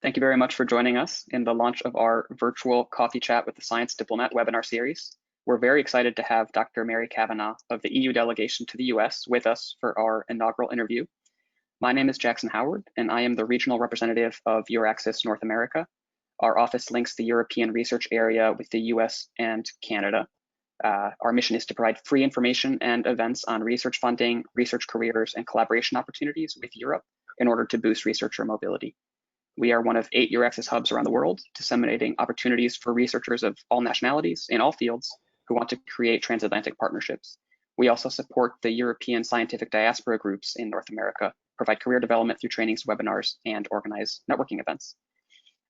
Thank you very much for joining us in the launch of our virtual coffee chat with the Science Diplomat webinar series. We're very excited to have Dr. Mary Kavanagh of the EU delegation to the US with us for our inaugural interview. My name is Jackson Howard, and I am the regional representative of EURAXESS North America. Our office links the European research area with the US and Canada. Our mission is to provide free information and events on research funding, research careers, and collaboration opportunities with Europe in order to boost researcher mobility. We are one of 8 EURAXESS hubs around the world, disseminating opportunities for researchers of all nationalities in all fields who want to create transatlantic partnerships. We also support the European scientific diaspora groups in North America, provide career development through trainings, webinars, and organize networking events.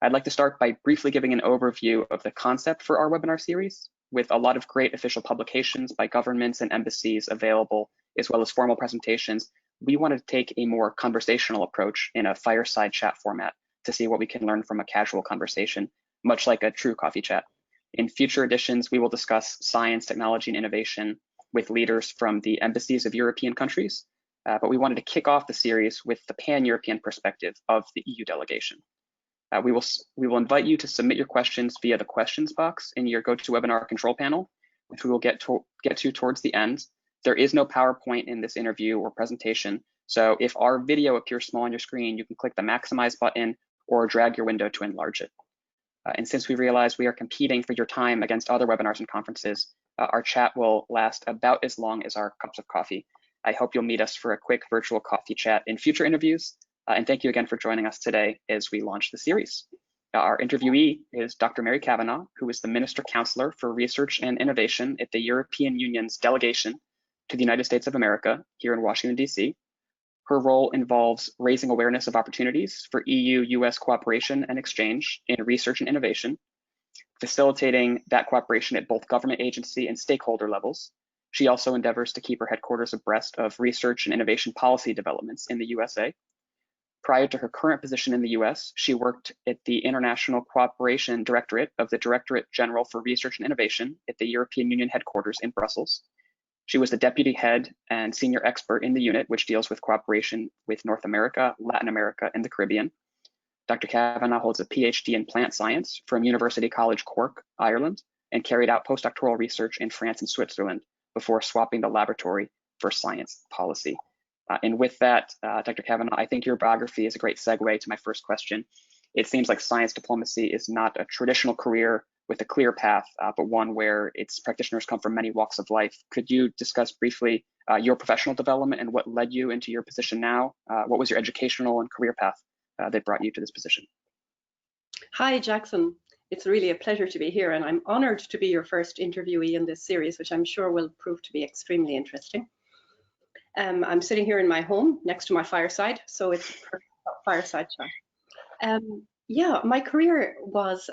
I'd like to start by briefly giving an overview of the concept for our webinar series, with a lot of great official publications by governments and embassies available, as well as formal presentations. We wanted to take a more conversational approach in a fireside chat format to see what we can learn from a casual conversation, much like a true coffee chat. In future editions, we will discuss science, technology, and innovation with leaders from the embassies of European countries, but we wanted to kick off the series with the pan-European perspective of the EU delegation. We will invite you to submit your questions via the questions box in your GoToWebinar control panel, which we will get to towards the end. There is no PowerPoint in this interview or presentation, so if our video appears small on your screen, you can click the maximize button or drag your window to enlarge it. And since we realize we are competing for your time against other webinars and conferences, our chat will last about as long as our cups of coffee. I hope you'll meet us for a quick virtual coffee chat in future interviews. And thank you again for joining us today as we launch the series. Our interviewee is Dr. Mary Kavanagh, who is the Minister Counselor for Research and Innovation at the European Union's delegation to the United States of America here in Washington, D.C. Her role involves raising awareness of opportunities for EU-US cooperation and exchange in research and innovation, facilitating that cooperation at both government agency and stakeholder levels. She also endeavors to keep her headquarters abreast of research and innovation policy developments in the USA. Prior to her current position in the US, she worked at the International Cooperation Directorate of the Directorate General for Research and Innovation at the European Union headquarters in Brussels. She was the deputy head and senior expert in the unit, which deals with cooperation with North America, Latin America, and the Caribbean. Dr. Kavanagh holds a PhD in plant science from University College Cork, Ireland, and carried out postdoctoral research in France and Switzerland before swapping the laboratory for science policy. And with that, Dr. Kavanagh, I think your biography is a great segue to my first question. It seems like science diplomacy is not a traditional career with a clear path, but one where its practitioners come from many walks of life. Could you discuss briefly your professional development and what led you into your position now? What was your educational and career path that brought you to this position? Hi, Jackson. It's really a pleasure to be here, and I'm honored to be your first interviewee in this series, which I'm sure will prove to be extremely interesting. I'm sitting here in my home next to my fireside, so it's a perfect fireside chat. Yeah, my career was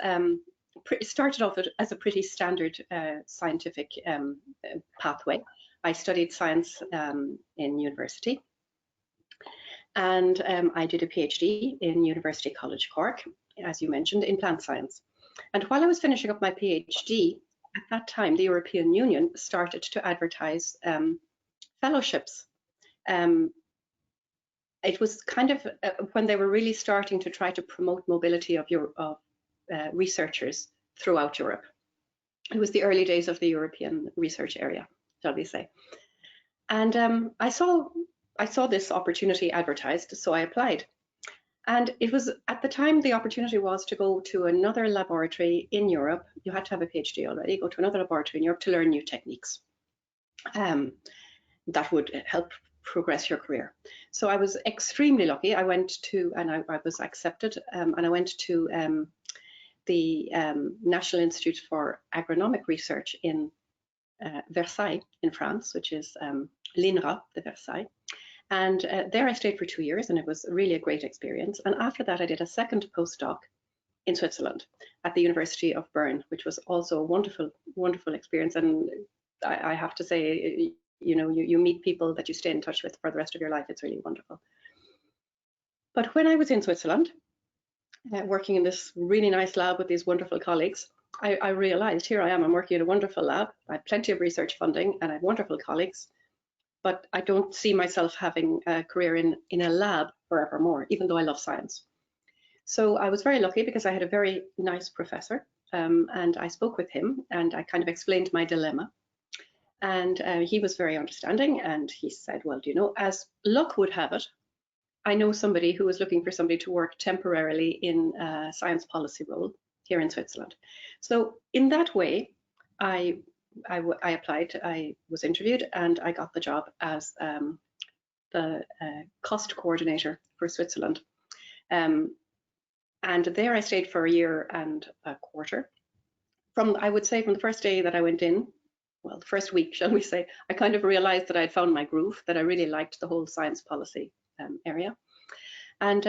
started off as a pretty standard scientific pathway. I studied science in university, and I did a PhD in University College Cork, as you mentioned, in plant science. And while I was finishing up my PhD, at that time, the European Union started to advertise fellowships. It was kind of when they were really starting to try to promote mobility of researchers throughout Europe. It was the early days of the European research area, shall we say. And I saw this opportunity advertised, so I applied. And it was, at the time, the opportunity was to go to another laboratory in Europe. You had to have a PhD already, go to another laboratory in Europe to learn new techniques. That would help progress your career. So I was extremely lucky. I went to, and I was accepted, and I went to the National Institute for Agronomic Research in Versailles in France, which is l'INRA de Versailles. And there I stayed for 2 years, and it was really a great experience. And after that, I did a second postdoc in Switzerland at the University of Bern, which was also a wonderful, wonderful experience. And I have to say, you know, you meet people that you stay in touch with for the rest of your life. It's really wonderful. But when I was in Switzerland, working in this really nice lab with these wonderful colleagues, I realized, here I am, I'm working in a wonderful lab. I have plenty of research funding and I have wonderful colleagues, but I don't see myself having a career in a lab forevermore, even though I love science. So I was very lucky because I had a very nice professor, and I spoke with him and I kind of explained my dilemma. And he was very understanding, and he said, well, you know, as luck would have it, I know somebody who was looking for somebody to work temporarily in a science policy role here in Switzerland. So in that way, I applied, I was interviewed, and I got the job as the cost coordinator for Switzerland. And there I stayed for a year and a quarter. I would say from the first day that I went in, well, the first week, shall we say, I kind of realized that I'd found my groove, that I really liked the whole science policy area. And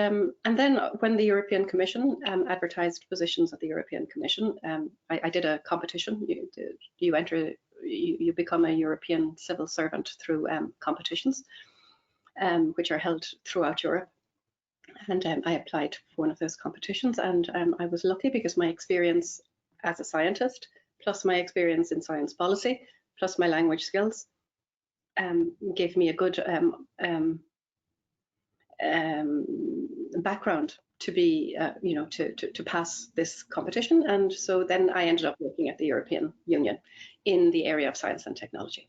then when the European Commission advertised positions at the European Commission, I did a competition. You become a European civil servant through competitions, which are held throughout Europe. And I applied for one of those competitions, and I was lucky because my experience as a scientist, plus my experience in science policy, plus my language skills, gave me a good background to be, to pass this competition. And so then I ended up working at the European Union in the area of science and technology.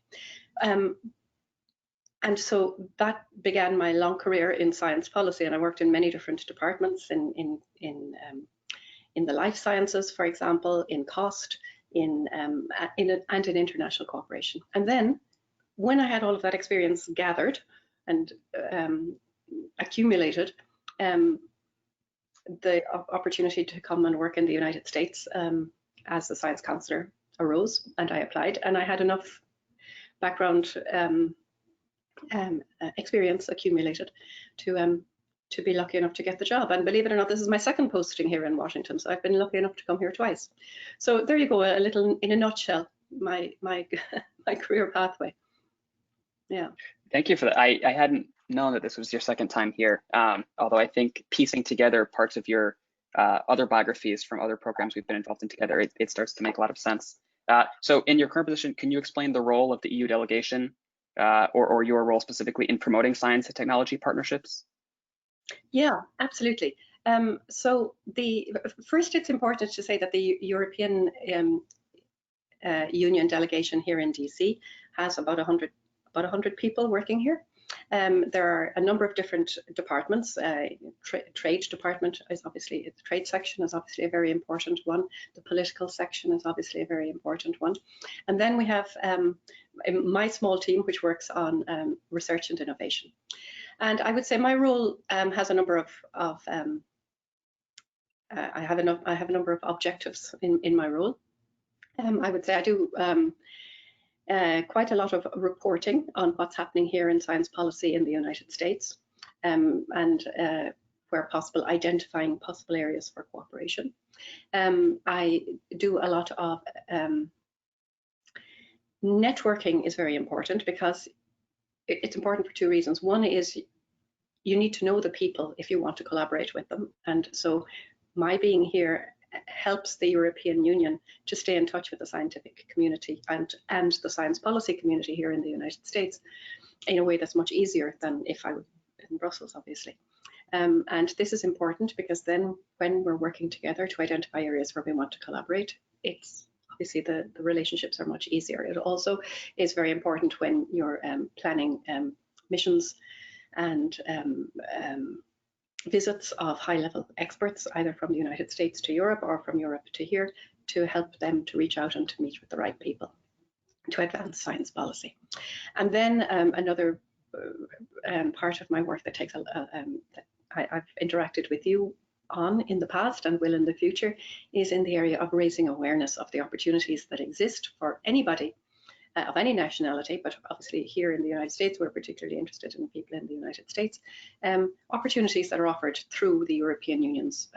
And so that began my long career in science policy, and I worked in many different departments in the life sciences, for example, in cost, and in international cooperation. And then when I had all of that experience gathered and accumulated, the opportunity to come and work in the United States as a science counselor arose, and I applied, and I had enough background experience accumulated to be lucky enough to get the job. And believe it or not, this is my second posting here in Washington, so I've been lucky enough to come here twice. So there you go, a little in a nutshell, my my career pathway. Yeah. Thank you for that. I hadn't known that this was your second time here, although I think piecing together parts of your other biographies from other programs we've been involved in together, it starts to make a lot of sense. So in your current position, can you explain the role of the EU delegation or your role specifically in promoting science and technology partnerships? Yeah, absolutely. So first, it's important to say that the European Union delegation here in DC has about 100 people working here. There are a number of different departments. Trade department is obviously, the trade section is obviously a very important one. The political section is obviously a very important one. And then we have my small team, which works on research and innovation. And I would say my role has a number of I have a number of objectives in my role. I would say I do quite a lot of reporting on what's happening here in science policy in the United States, and where possible, identifying possible areas for cooperation. I do a lot of networking is very important because it's important for two reasons. One is you need to know the people if you want to collaborate with them. And so my being here helps the European Union to stay in touch with the scientific community and the science policy community here in the United States in a way that's much easier than if I were in Brussels, obviously. And this is important because then when we're working together to identify areas where we want to collaborate, it's obviously the relationships are much easier. It also is very important when you're planning missions and visits of high-level experts, either from the United States to Europe or from Europe to here, to help them to reach out and to meet with the right people to advance science policy. And then another part of my work that takes that I've interacted with you on in the past and will in the future is in the area of raising awareness of the opportunities that exist for anybody of any nationality, but obviously here in the United States, we're particularly interested in people in the United States, opportunities that are offered through the European Union's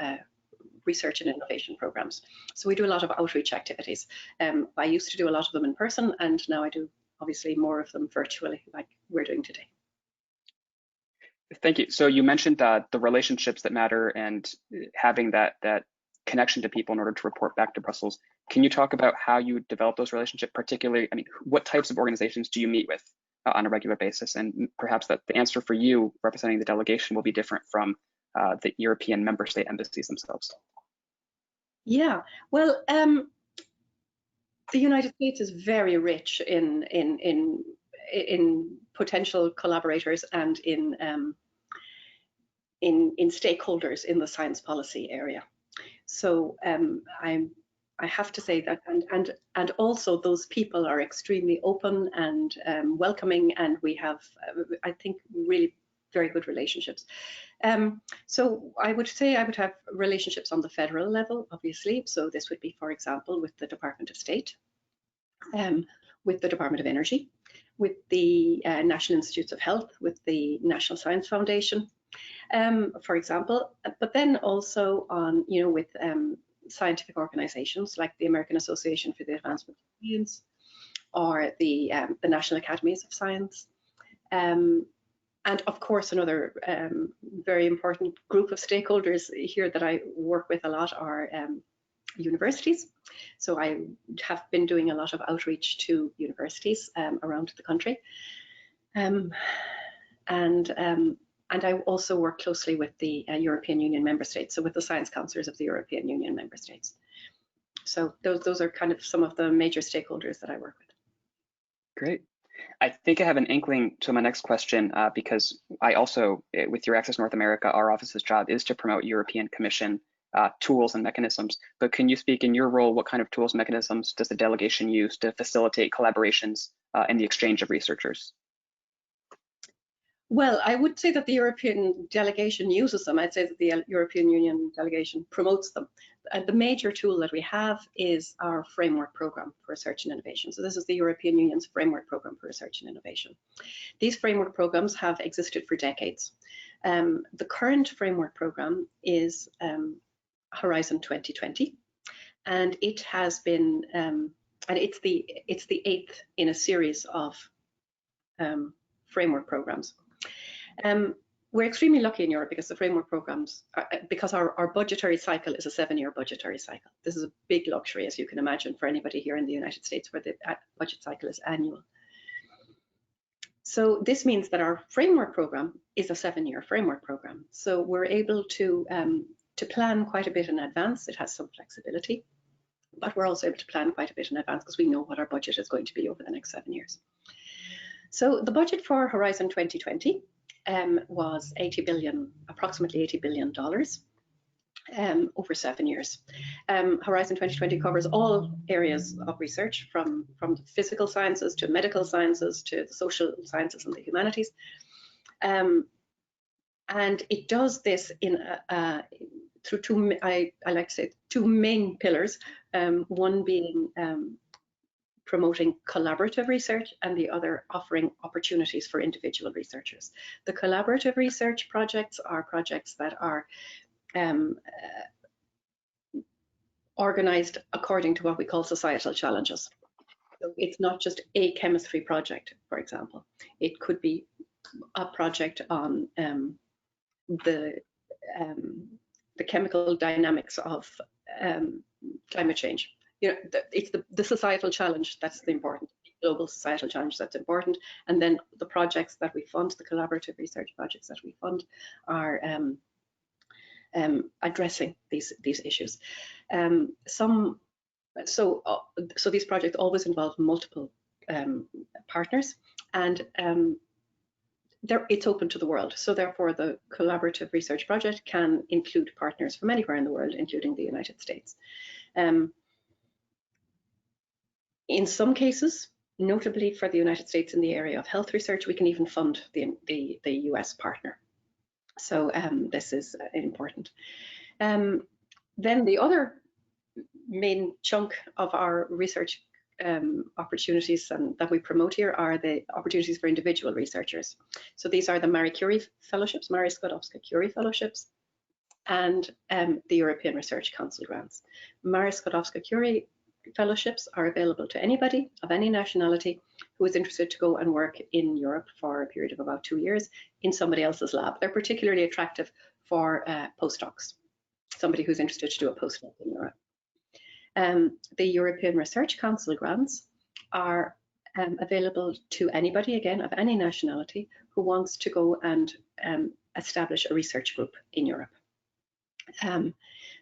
research and innovation programs. So we do a lot of outreach activities. I used to do a lot of them in person, and now I do obviously more of them virtually, like we're doing today. Thank you. So you mentioned the relationships that matter and having that connection to people in order to report back to Brussels. Can you talk about how you develop those relationships, particularly, I mean, what types of organizations do you meet with on a regular basis? And perhaps that the answer for you representing the delegation will be different from the European member state embassies themselves? Yeah, well, the United States is very rich in potential collaborators and in stakeholders in the science policy area. So I have to say that, and also those people are extremely open and welcoming, and we have, I think, really very good relationships. So I would say I would have relationships on the federal level, obviously. So this would be, for example, with the Department of State, with the Department of Energy, with the National Institutes of Health, with the National Science Foundation, for example, but then also on, with scientific organizations like the American Association for the Advancement of Science, or the National Academies of Science. And of course, another very important group of stakeholders here that I work with a lot are universities. So I have been doing a lot of outreach to universities around the country. And I also work closely with the European Union member states, so with the science councillors of the European Union member states. So those are kind of some of the major stakeholders that I work with. Great. I think I have an inkling to my next question, because I also, with EURAXESS North America, our office's job is to promote European Commission tools and mechanisms. But can you speak in your role, what kind of tools and mechanisms does the delegation use to facilitate collaborations and the exchange of researchers? Well, I would say that the European delegation uses them. I'd say that the European Union delegation promotes them. The major tool that we have is our framework program for research and innovation. So this is the European Union's framework program for research and innovation. These framework programs have existed for decades. The current framework program is Horizon 2020, and it has been, and it's the 8th in a series of framework programs. We're extremely lucky in Europe because the framework programs, because our budgetary cycle is a 7-year budgetary cycle. This is a big luxury, as you can imagine, for anybody here in the United States, where the budget cycle is annual. So this means that our framework program is a 7-year framework program. So we're able to plan quite a bit in advance. It has some flexibility, but we're also able to plan quite a bit in advance because we know what our budget is going to be over the next 7 years. So the budget for Horizon 2020 was approximately $80 billion over 7 years. Horizon 2020 covers all areas of research, from the physical sciences to medical sciences to the social sciences and the humanities. And it does this in through two, I like to say, two main pillars, one being promoting collaborative research and the other offering opportunities for individual researchers. The collaborative research projects are projects that are organized according to what we call societal challenges. So it's not just a chemistry project, for example. It could be a project on the chemical dynamics of climate change. It's the societal challenge that's the important, global societal challenge that's important. And then the projects that we fund, the collaborative research projects that we fund, are addressing these issues. So these projects always involve multiple partners, and it's open to the world. So therefore, the collaborative research project can include partners from anywhere in the world, including the United States. In some cases, notably for the United States in the area of health research, we can even fund the US partner. So this is important. Then the other main chunk of our research opportunities that we promote here are the opportunities for individual researchers. So these are the Marie Curie Fellowships, Marie Skłodowska-Curie Fellowships, and the European Research Council grants. Marie Skłodowska-Curie Fellowships are available to anybody of any nationality who is interested to go and work in Europe for a period of about 2 years in somebody else's lab. They're particularly attractive for postdocs, somebody who's interested to do a postdoc in Europe. The European Research Council grants are available to anybody, again, of any nationality who wants to go and establish a research group in Europe.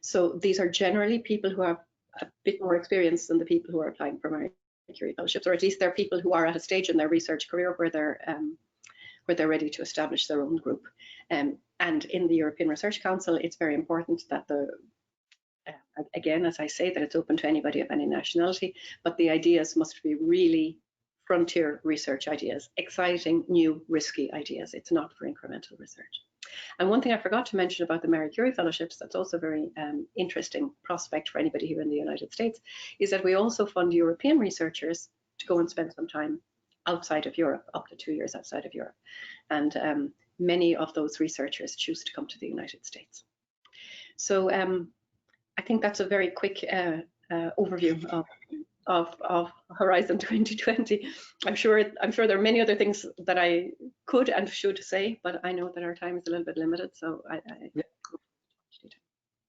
So these are generally people who have a bit more experience than the people who are applying for Marie Curie fellowships, or at least they're people who are at a stage in their research career where they're ready to establish their own group. And in the European Research Council, it's very important that again, as I say, that it's open to anybody of any nationality, but the ideas must be really frontier research ideas, exciting, new, risky ideas. It's not for incremental research. And one thing I forgot to mention about the Marie Curie fellowships that's also a very interesting prospect for anybody here in the United States is that we also fund European researchers to go and spend some time outside of Europe, up to 2 years outside of Europe. And many of those researchers choose to come to the United States. So I think that's a very quick overview of Horizon 2020. I'm sure there are many other things that I could and should say, but I know that our time is a little bit limited, so Yeah.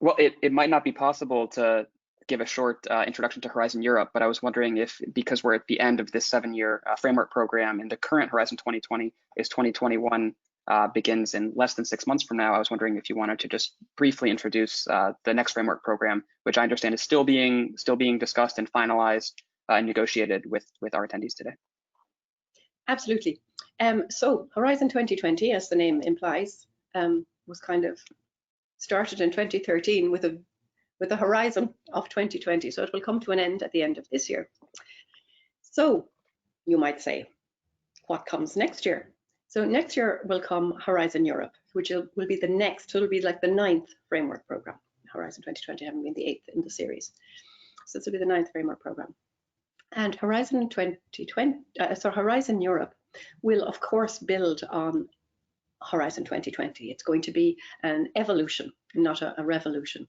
Well, it might not be possible to give a short introduction to Horizon Europe, but I was wondering if, because we're at the end of this 7-year framework program and the current Horizon 2020 is 2021, begins in less than 6 months from now, I was wondering if you wanted to just briefly introduce the next framework program, which I understand is still being discussed and finalized and negotiated with our attendees today. Absolutely. So Horizon 2020, as the name implies, was kind of started in 2013 with a horizon of 2020. So it will come to an end at the end of this year. So you might say, what comes next year? So next year will come Horizon Europe, which will be the next, so it'll be like the 9th framework program. Horizon 2020 having been the 8th in the series. So this will be the 9th framework program. And Horizon 2020, so Horizon Europe will of course build on Horizon 2020. It's going to be an evolution, not a revolution,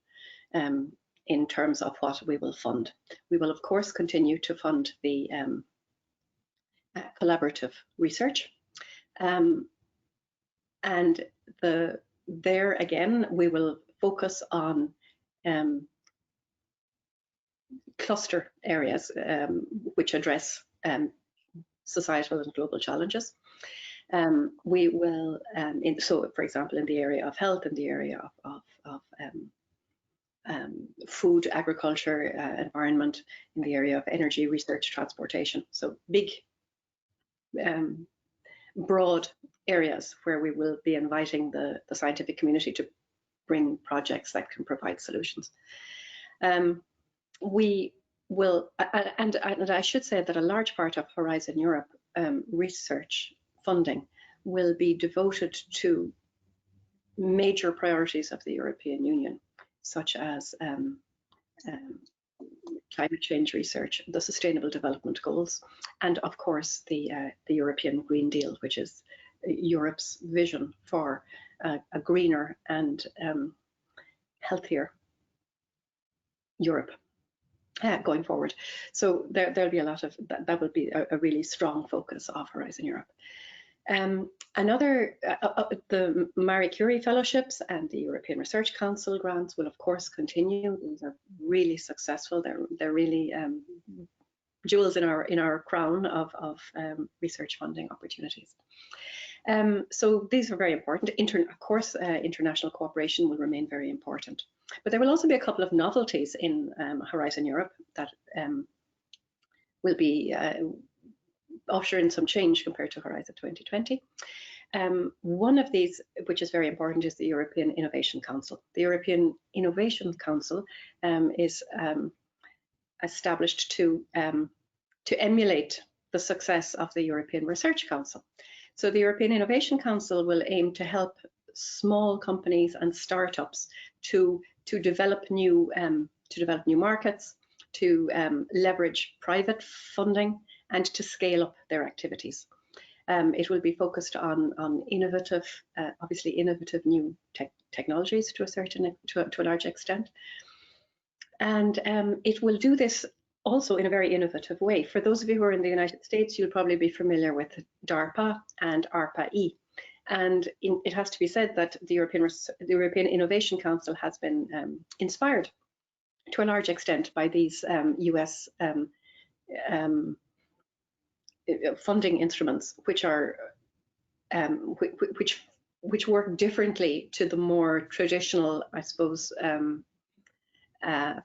in terms of what we will fund. We will of course continue to fund the collaborative research. And there again, we will focus on cluster areas which address societal and global challenges. We will, so for example, in the area of health, in the area of food, agriculture, environment, in the area of energy, research, transportation. So big, broad areas where we will be inviting the scientific community to bring projects that can provide solutions. We will, and I should say that a large part of Horizon Europe research funding will be devoted to major priorities of the European Union, such as climate change research, the Sustainable Development Goals, and of course the European Green Deal, which is Europe's vision for a greener and healthier Europe going forward. So there'll be a lot of that will be a really strong focus of Horizon Europe. The Marie Curie fellowships and the European Research Council grants will of course continue. These are really successful. They're really jewels in our crown of research funding opportunities. So these are very important. Of course, international cooperation will remain very important. But there will also be a couple of novelties in Horizon Europe that will be ushering some change compared to Horizon 2020. One of these, which is very important, is the European Innovation Council. The European Innovation Council is established to emulate the success of the European Research Council. So the European Innovation Council will aim to help small companies and startups to develop new markets, to leverage private funding, and to scale up their activities. It will be focused on innovative, obviously innovative new technologies to a large extent, and it will do this also in a very innovative way. For those of you who are in the United States, you'll probably be familiar with DARPA and ARPA-E. And it has to be said that the European Innovation Council has been inspired to a large extent by these US funding instruments, which which work differently to the more traditional, I suppose,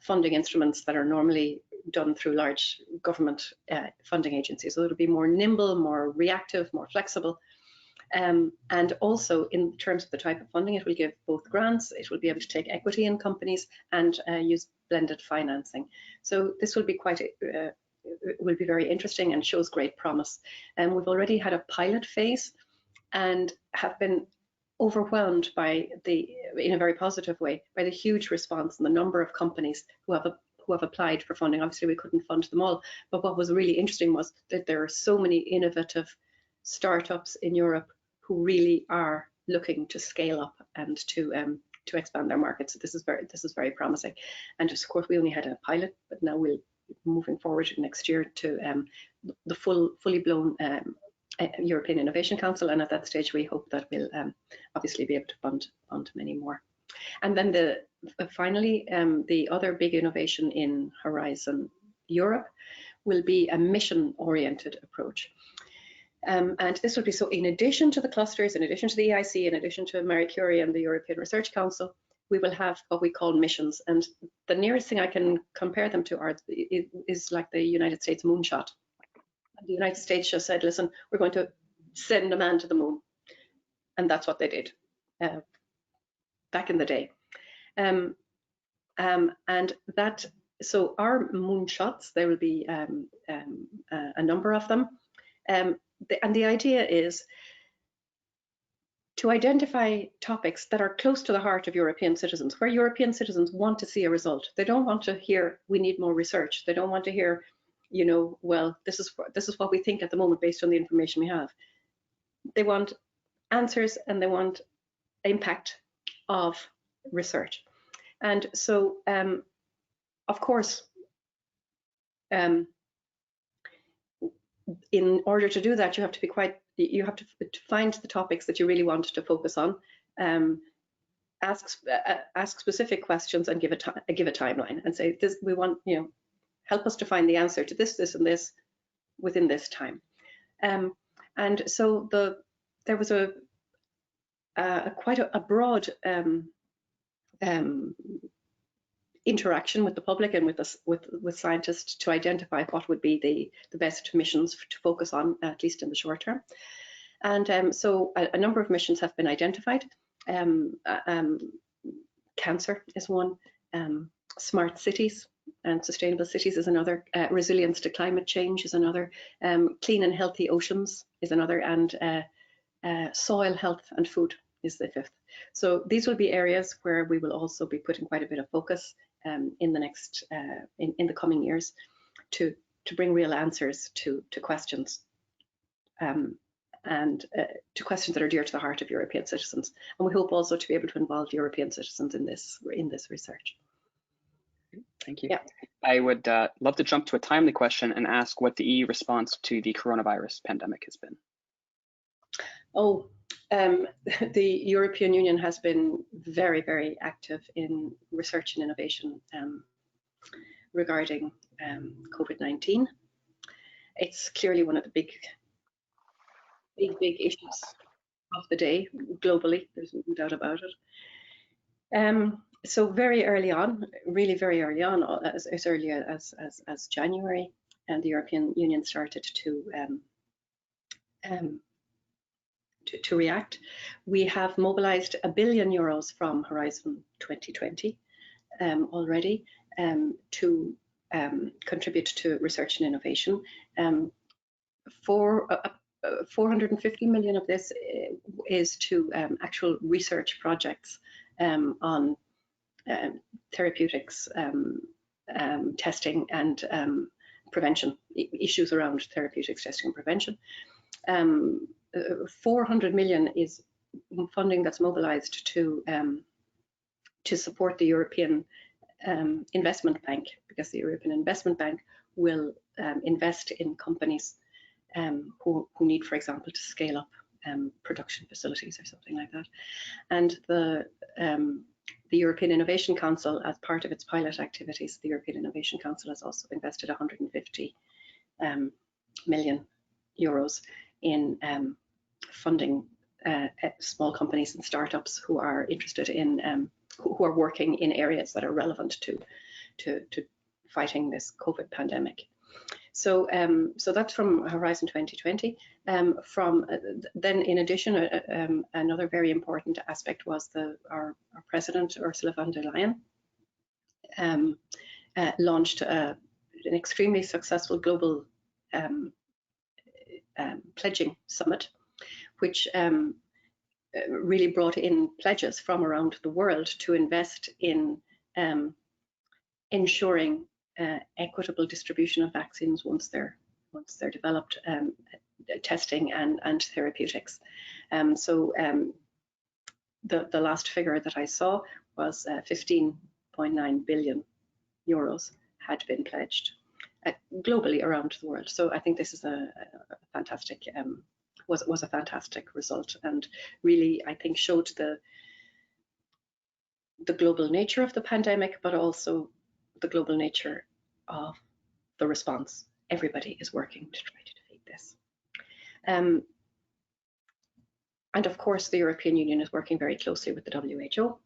funding instruments that are normally done through large government funding agencies. So it'll be more nimble, more reactive, more flexible. And also in terms of the type of funding, it will give both grants, it will be able to take equity in companies and use blended financing. So this will be will be very interesting and shows great promise. And we've already had a pilot phase and have been overwhelmed by in a very positive way, by the huge response and the number of companies who have applied for funding. Obviously, we couldn't fund them all, but what was really interesting was that there are so many innovative startups in Europe who really are looking to scale up and to expand their markets. So this is very promising. And of course, we only had a pilot, but now we'll be moving forward next year to the fully blown European Innovation Council, and at that stage we hope that we'll obviously be able to fund many more. And then finally, the other big innovation in Horizon Europe will be a mission-oriented approach. And this will be so in addition to the clusters, in addition to the EIC, in addition to Marie Curie and the European Research Council, we will have what we call missions. And the nearest thing I can compare them to is like the United States moonshot. The United States just said, listen, we're going to send a man to the moon. And that's what they did back in the day. And so our moonshots, there will be a number of them. And the idea is to identify topics that are close to the heart of European citizens, where European citizens want to see a result. They don't want to hear, we need more research. They don't want to hear, you know, well, this is what we think at the moment based on the information we have. They want answers and they want impact of research. And so, of course, in order to do that, you have to find the topics that you really want to focus on, ask specific questions, and give a timeline, and say, this, we want, you know, help us to find the answer to this, this, and this within this time. And so there was quite a broad interaction with the public and with scientists to identify what would be the best missions to focus on, at least in the short term. And so a number of missions have been identified. Cancer is one, smart cities and sustainable cities is another, resilience to climate change is another, clean and healthy oceans is another, and soil health and food is the fifth. So these will be areas where we will also be putting quite a bit of focus in the next in the coming years to bring real answers to questions and to questions that are dear to the heart of European citizens. And we hope also to be able to involve European citizens in this research. Thank you. Yeah. I would love to jump to a timely question and ask what the EU response to the coronavirus pandemic has been. Oh, the European Union has been very, very active in research and innovation regarding COVID-19. It's clearly one of the big issues of the day globally. There's no doubt about it. So very early on, really very early on, as early as January, and the European Union started to react. We have mobilized €1 billion from Horizon 2020 already to contribute to research and innovation. 450 million of this is to actual research projects on therapeutics testing and prevention, issues around therapeutics testing and prevention. 400 million is funding that's mobilized to support the European Investment Bank, because the European Investment Bank will invest in companies who need, for example, to scale up production facilities or something like that. And the European Innovation Council, as part of its pilot activities, the European Innovation Council has also invested 150 million euros in funding small companies and startups who are interested in, who are working in areas that are relevant to fighting this COVID pandemic. So, so that's from Horizon 2020. Then, in addition, another very important aspect was our President Ursula von der Leyen launched an extremely successful global pledging summit, which really brought in pledges from around the world to invest in ensuring equitable distribution of vaccines once they're developed, testing and therapeutics. So the last figure that I saw was 15.9 billion euros had been pledged globally around the world. So I think this is a fantastic was a fantastic result, and really I think showed the global nature of the pandemic, but also the global nature of the response. Everybody is working to try to defeat this. And of course, the European Union is working very closely with the WHO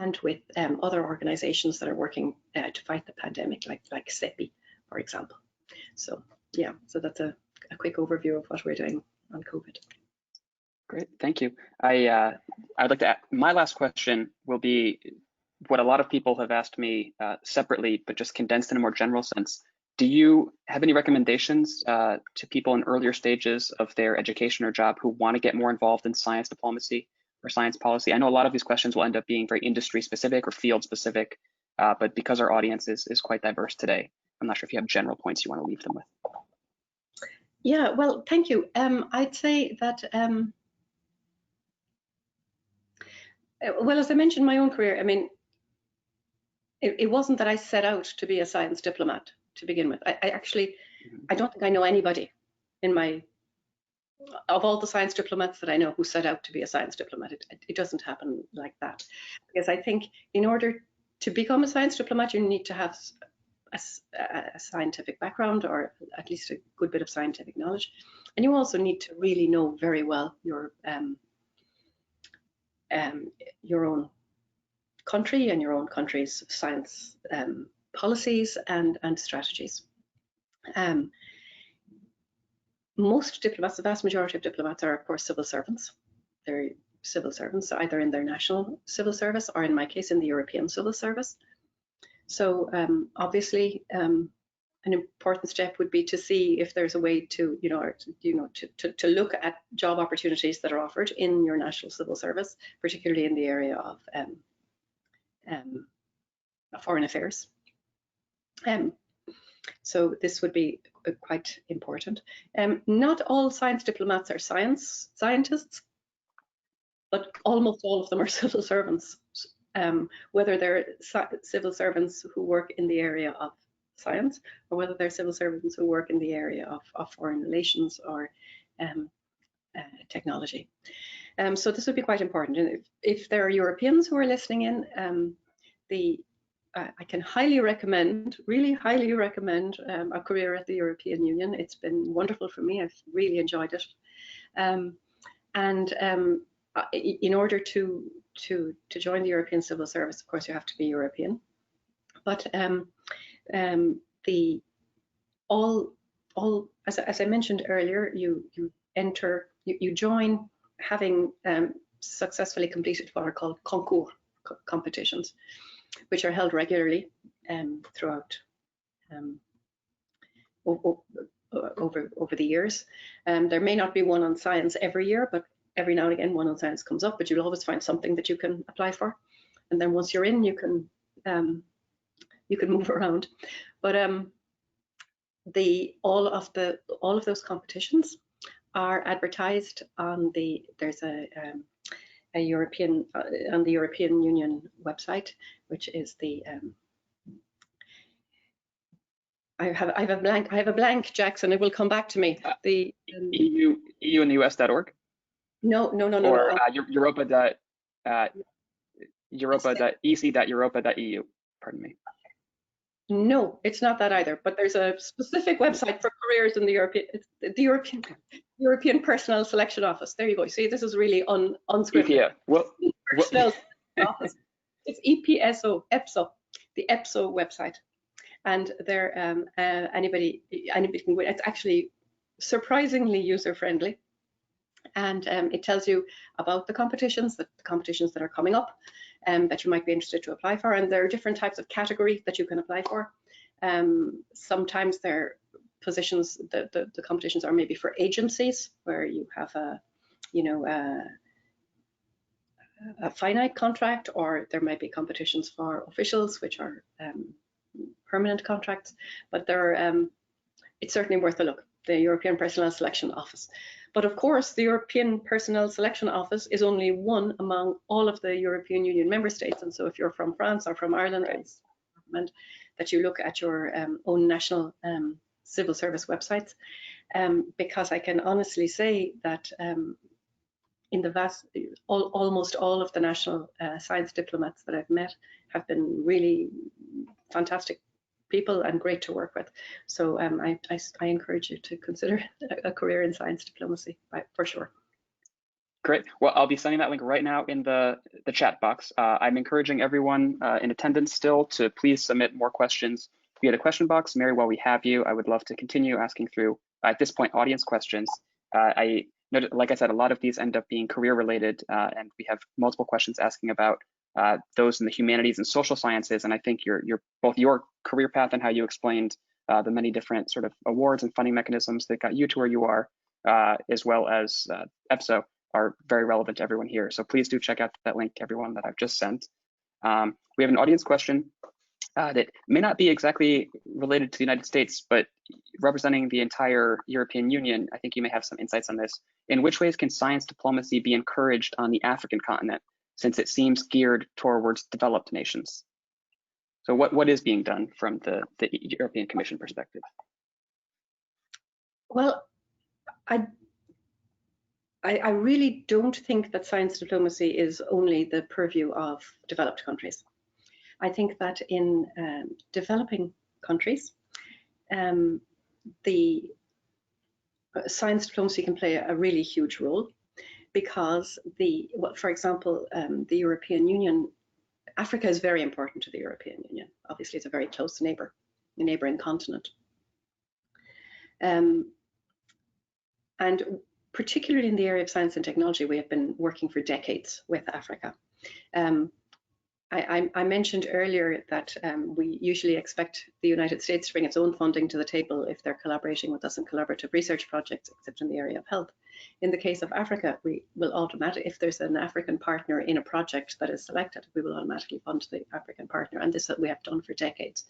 and with other organizations that are working to fight the pandemic, like CEPI, for example. So yeah, so that's a quick overview of what we're doing on COVID. Great, thank you. I'd like to add, my last question will be what a lot of people have asked me separately, but just condensed in a more general sense. Do you have any recommendations to people in earlier stages of their education or job who want to get more involved in science diplomacy or science policy? I know a lot of these questions will end up being very industry specific or field specific, but because our audience is quite diverse today, I'm not sure if you have general points you want to leave them with. Yeah, well, thank you. I'd say that, well, as I mentioned in my own career, I mean, it wasn't that I set out to be a science diplomat to begin with. I actually, I don't think I know anybody of all the science diplomats that I know who set out to be a science diplomat. It doesn't happen like that. Because I think in order to become a science diplomat, you need to have a scientific background, or at least a good bit of scientific knowledge. And you also need to really know very well your own country and your own country's science policies and strategies. Most diplomats, the vast majority of diplomats are, of course, civil servants. They're civil servants, either in their national civil service or, in my case, in the European civil service. So obviously, an important step would be to see if there's a way to, to look at job opportunities that are offered in your national civil service, particularly in the area of foreign affairs. So this would be quite important. Not all science diplomats are scientists, but almost all of them are civil servants. Whether they're civil servants who work in the area of science, or whether they're civil servants who work in the area of foreign relations or technology. So this would be quite important. And if there are Europeans who are listening in, I can highly recommend, really highly recommend a career at the European Union. It's been wonderful for me. I've really enjoyed it. In order to join the European Civil Service, of course, you have to be European. But as I mentioned earlier, you join having successfully completed what are called concours competitions, which are held regularly throughout over the years. There may not be one on science every year, but every now and again one on science comes up. But you'll always find something that you can apply for, and then once you're in, you can move around. But all of those competitions are advertised on there's a European on the European Union website, which is the I have a blank, Jackson. It will come back to me. The EU and the US.org. No. Or Europa.ec.europa.eu. Pardon me. No, it's not that either. But there's a specific website for careers in the European. It's the European. European Personnel Selection Office. There you go. See, this is really unscripted. Yeah. Well, Personnel Office. It's EPSO, the EPSO website, and there anybody can go. It's actually surprisingly user friendly, and it tells you about the competitions that are coming up, that you might be interested to apply for, and there are different types of category that you can apply for. Sometimes they're positions, the competitions are maybe for agencies where you have a finite contract, or there might be competitions for officials, which are permanent contracts. But it's certainly worth a look, the European Personnel Selection Office. But of course, the European Personnel Selection Office is only one among all of the European Union member states. And so if you're from France or from Ireland, it's recommend that you look at your own national civil service websites, because I can honestly say that in the almost all of the national science diplomats that I've met have been really fantastic people and great to work with. So I encourage you to consider a career in science diplomacy, for sure. Great. Well, I'll be sending that link right now in the chat box. I'm encouraging everyone in attendance still to please submit more questions via the question box. Mary, while we have you, I would love to continue asking through, at this point, audience questions. I noted, like I said, a lot of these end up being career related, and we have multiple questions asking about those in the humanities and social sciences. And I think both your career path and how you explained the many different sort of awards and funding mechanisms that got you to where you are, as well as EPSO, are very relevant to everyone here. So please do check out that link, everyone, that I've just sent. We have an audience question that may not be exactly related to the United States, but representing the entire European Union. I think you may have some insights on this. In which ways can science diplomacy be encouraged on the African continent, since it seems geared towards developed nations? So what is being done from the European Commission perspective? Well, I really don't think that science diplomacy is only the purview of developed countries. I think that in developing countries, the science diplomacy can play a really huge role, because for example, the European Union, Africa is very important to the European Union. Obviously, it's a very close neighboring continent. And particularly in the area of science and technology, we have been working for decades with Africa. I mentioned earlier that we usually expect the United States to bring its own funding to the table if they're collaborating with us in collaborative research projects, except in the area of health. In the case of Africa, we will automatically, if there's an African partner in a project that is selected, we will automatically fund the African partner, and this we have done for decades.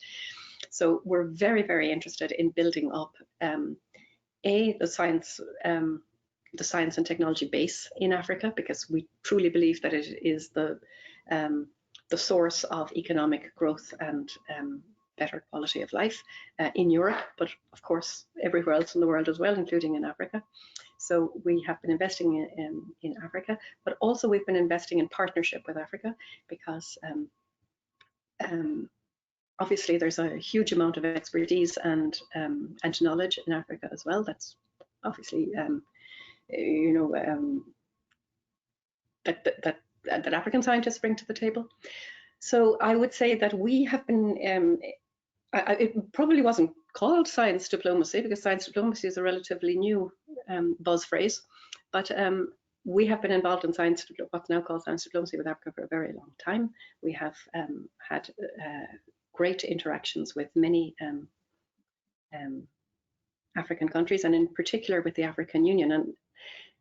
So we're very, very interested in building up the science and technology base in Africa, because we truly believe that it is the source of economic growth and better quality of life in Europe, but of course everywhere else in the world as well, including in Africa. So we have been investing in Africa, but also we've been investing in partnership with Africa, because obviously there's a huge amount of expertise and knowledge in Africa as well. That's obviously that African scientists bring to the table. So I would say that we have been, it probably wasn't called science diplomacy, because science diplomacy is a relatively new buzz phrase, but we have been involved in what's now called science diplomacy with Africa for a very long time. We have had great interactions with many African countries, and in particular with the African Union.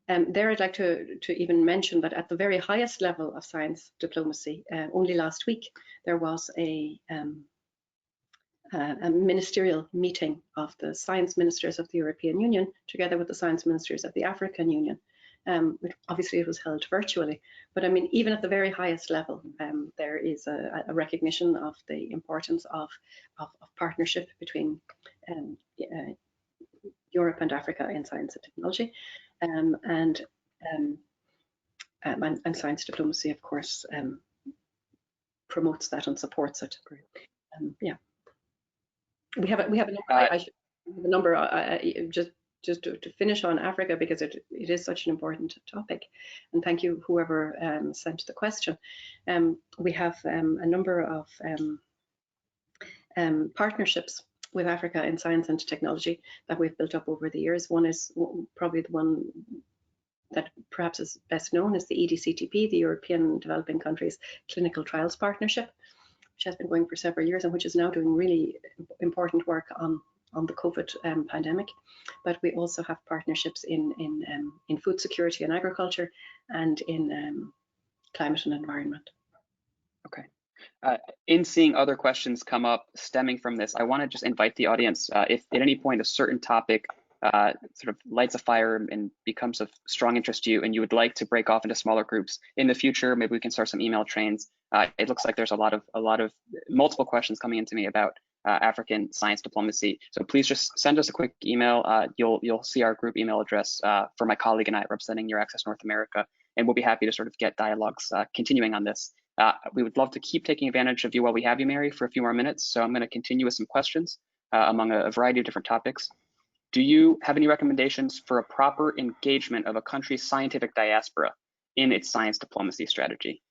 And there I'd like to even mention that at the very highest level of science diplomacy, only last week, there was a ministerial meeting of the science ministers of the European Union together with the science ministers of the African Union. Obviously it was held virtually, but I mean, even at the very highest level, there is a recognition of the importance of partnership between Europe and Africa in science and technology. And science diplomacy, of course, promotes that and supports it. Yeah, we have a number. I should have a number. Just just to finish on Africa, because it is such an important topic, and thank you whoever sent the question. We have a number of partnerships with Africa in science and technology that we've built up over the years. One is probably the one that perhaps is best known is the EDCTP, the European Developing Countries Clinical Trials Partnership, which has been going for several years and which is now doing really important work on the COVID pandemic. But we also have partnerships in food security and agriculture, and in climate and environment. Okay. In seeing other questions come up stemming from this, I want to just invite the audience, if at any point a certain topic sort of lights a fire and becomes of strong interest to you, and you would like to break off into smaller groups in the future, maybe we can start some email trains. It looks like there's a lot of multiple questions coming into me about African science diplomacy. So please just send us a quick email. You'll see our group email address for my colleague and I representing EURAXESS North America, and we'll be happy to sort of get dialogues continuing on this. We would love to keep taking advantage of you while we have you, Mary, for a few more minutes. So I'm going to continue with some questions among a variety of different topics. Do you have any recommendations for a proper engagement of a country's scientific diaspora in its science diplomacy strategy?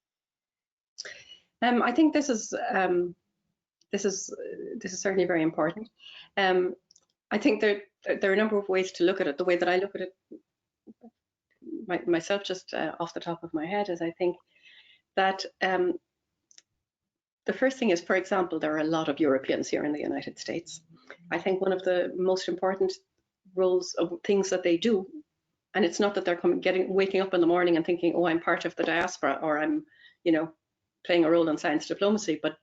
I think this is certainly very important. I think there are a number of ways to look at it. The way that I look at it myself, just off the top of my head, is I think that the first thing is, for example, there are a lot of Europeans here in the United States. I think one of the most important roles of things that they do, and it's not that they're waking up in the morning and thinking, oh, I'm part of the diaspora, or I'm, playing a role in science diplomacy, but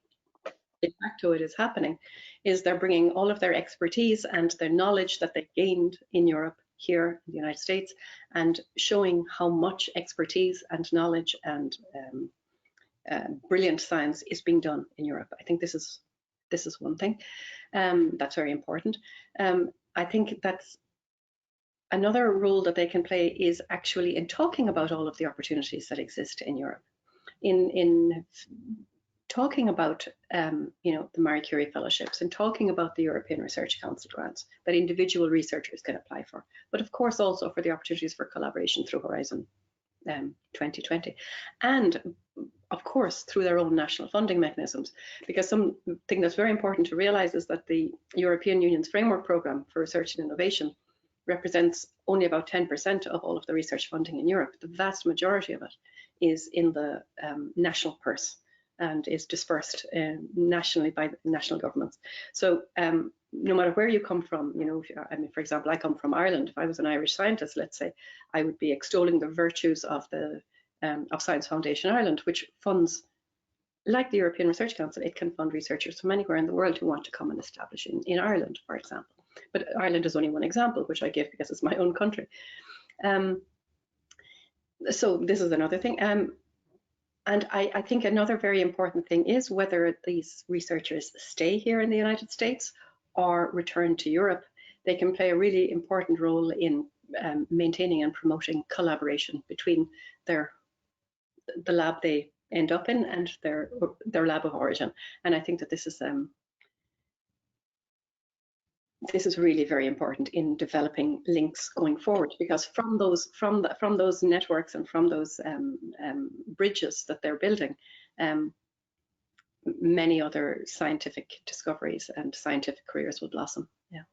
de facto it is happening, is they're bringing all of their expertise and their knowledge that they gained in Europe here in the United States, and showing how much expertise and knowledge and brilliant science is being done in Europe. I think this is one thing that's very important. I think that's another role that they can play is actually in talking about all of the opportunities that exist in Europe, in talking about the Marie Curie fellowships, and talking about the European Research Council grants that individual researchers can apply for, but of course also for the opportunities for collaboration through Horizon 2020, and of course through their own national funding mechanisms, because something that's very important to realize is that the European Union's framework programme for research and innovation represents only about 10% of all of the research funding in Europe. The vast majority of it is in the national purse and is dispersed nationally by the national governments. So no matter where you come from, I mean, for example, I come from Ireland. If I was an Irish scientist, let's say, I would be extolling the virtues of the Science Foundation Ireland, which funds, like the European Research Council, it can fund researchers from anywhere in the world who want to come and establish in Ireland, for example. But Ireland is only one example, which I give because it's my own country. So this is another thing. And I think another very important thing is whether these researchers stay here in the United States or return to Europe. They can play a really important role in maintaining and promoting collaboration between the lab they end up in and their lab of origin. And I think that this is really very important in developing links going forward, because from those networks and from those bridges that they're building, many other scientific discoveries and scientific careers will blossom. Yeah.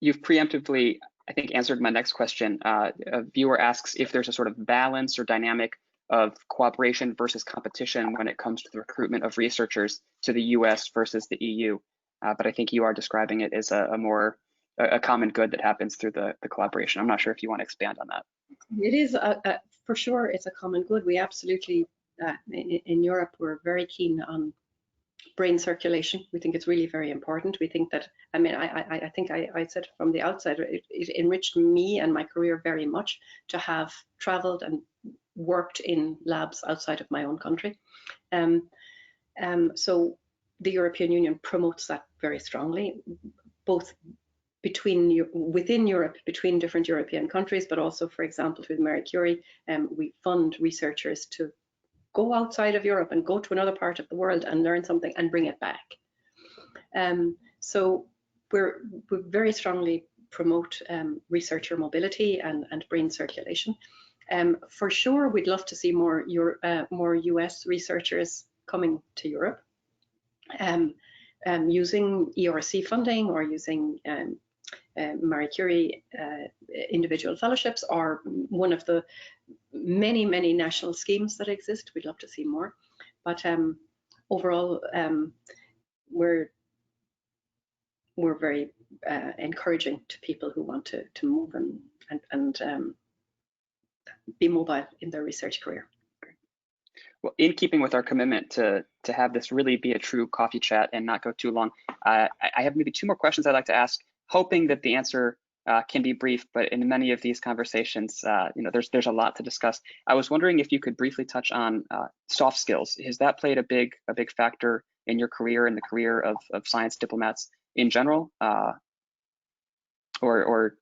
You've preemptively, I think, answered my next question. A viewer asks if there's a sort of balance or dynamic of cooperation versus competition when it comes to the recruitment of researchers to the US versus the EU. But I think you are describing it as a common good that happens through the collaboration. I'm not sure if you want to expand on that. It is, for sure, it's a common good. We absolutely, in Europe, we're very keen on brain circulation. We think it's really very important. We think that, I mean, I think I said from the outset, it enriched me and my career very much to have traveled and worked in labs outside of my own country. So the European Union promotes that very strongly, both within Europe, between different European countries, but also, for example, through the Marie Curie, we fund researchers to go outside of Europe and go to another part of the world and learn something and bring it back. So we're very strongly promote researcher mobility and brain circulation. For sure, we'd love to see more US researchers coming to Europe, using ERC funding or using Marie Curie individual fellowships, or one of the many national schemes that exist. We'd love to see more, but overall, we're very encouraging to people who want to move and be mobile in their research career. Well, in keeping with our commitment to have this really be a true coffee chat and not go too long, I have maybe 2 more questions I'd like to ask, hoping that the answer can be brief, but in many of these conversations, there's a lot to discuss. I was wondering if you could briefly touch on soft skills. Has that played a big factor in your career and the career of science diplomats in general, or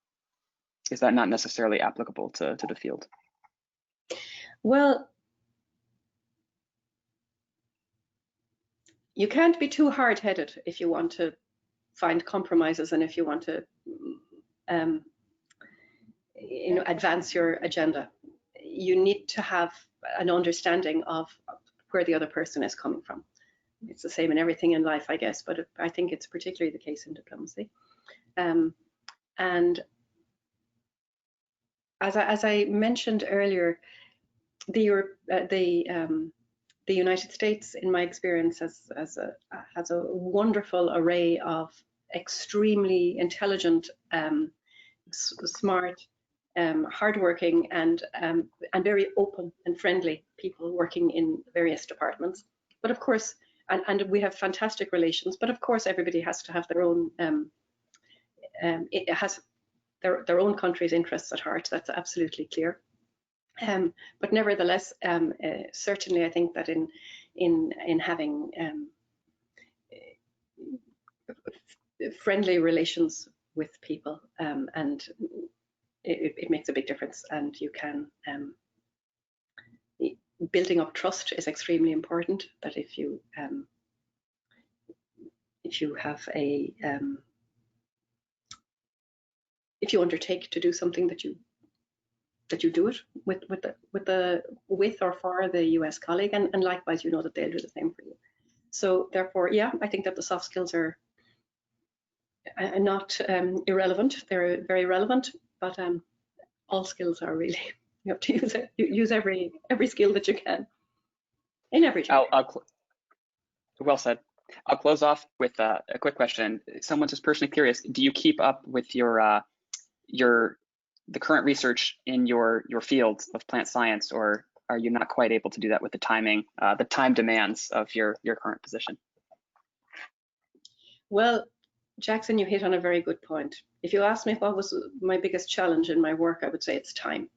is that not necessarily applicable to the field? Well, you can't be too hard-headed if you want to find compromises and if you want to advance your agenda. You need to have an understanding of where the other person is coming from. It's the same in everything in life, I guess, but I think it's particularly the case in diplomacy. And as I mentioned earlier, the United States, in my experience, has a wonderful array of extremely intelligent, smart, hardworking, and very open and friendly people working in various departments. But of course, and we have fantastic relations. But of course, everybody has to have their own. It has their own country's interests at heart. That's absolutely clear. But nevertheless, certainly, I think that in having friendly relations with people, and it makes a big difference. And you can building up trust is extremely important. That if you have a if you undertake to do something, that you do it with or for the US colleague, and likewise, you know that they'll do the same for you. So therefore, yeah, I think that the soft skills are not irrelevant. They're very relevant, but all skills are really, you have to use every skill that you can in every job. Well said. I'll close off with a quick question. Someone's just personally curious, do you keep up with the current research in your field of plant science, or are you not quite able to do that with the time demands of your current position? Well, Jackson, you hit on a very good point. If you ask me what was my biggest challenge in my work, I would say it's time,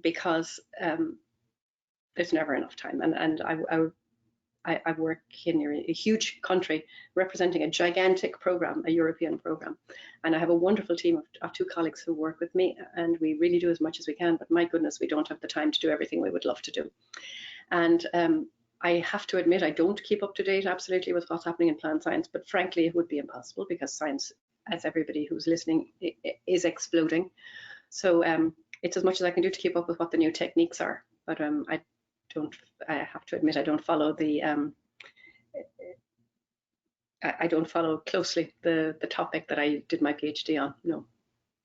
because there's never enough time, and I work in a huge country representing a gigantic program, a European program, and I have a wonderful team of 2 colleagues who work with me, and we really do as much as we can, but my goodness, we don't have the time to do everything we would love to do. And I have to admit, I don't keep up to date absolutely with what's happening in plant science, but frankly, it would be impossible, because science, as everybody who's listening, is exploding. So it's as much as I can do to keep up with what the new techniques are, but I have to admit, I don't follow I don't follow closely the topic that I did my PhD on. No,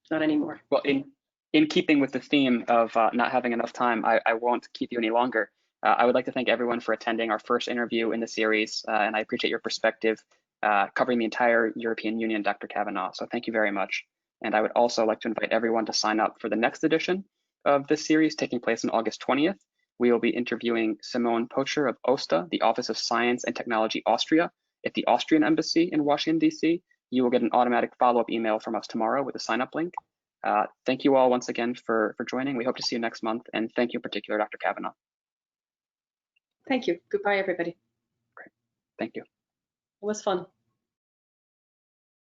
not anymore. Well, in keeping with the theme of not having enough time, I won't keep you any longer. I would like to thank everyone for attending our first interview in the series, and I appreciate your perspective covering the entire European Union, Dr. Kavanagh. So thank you very much. And I would also like to invite everyone to sign up for the next edition of this series, taking place on August 20th. We will be interviewing Simone Pocher of OSTA, the Office of Science and Technology Austria, at the Austrian Embassy in Washington, D.C. You will get an automatic follow-up email from us tomorrow with a sign-up link. Thank you all once again for joining. We hope to see you next month, and thank you in particular, Dr. Kavanagh. Thank you. Goodbye, everybody. Great. Thank you. It was fun.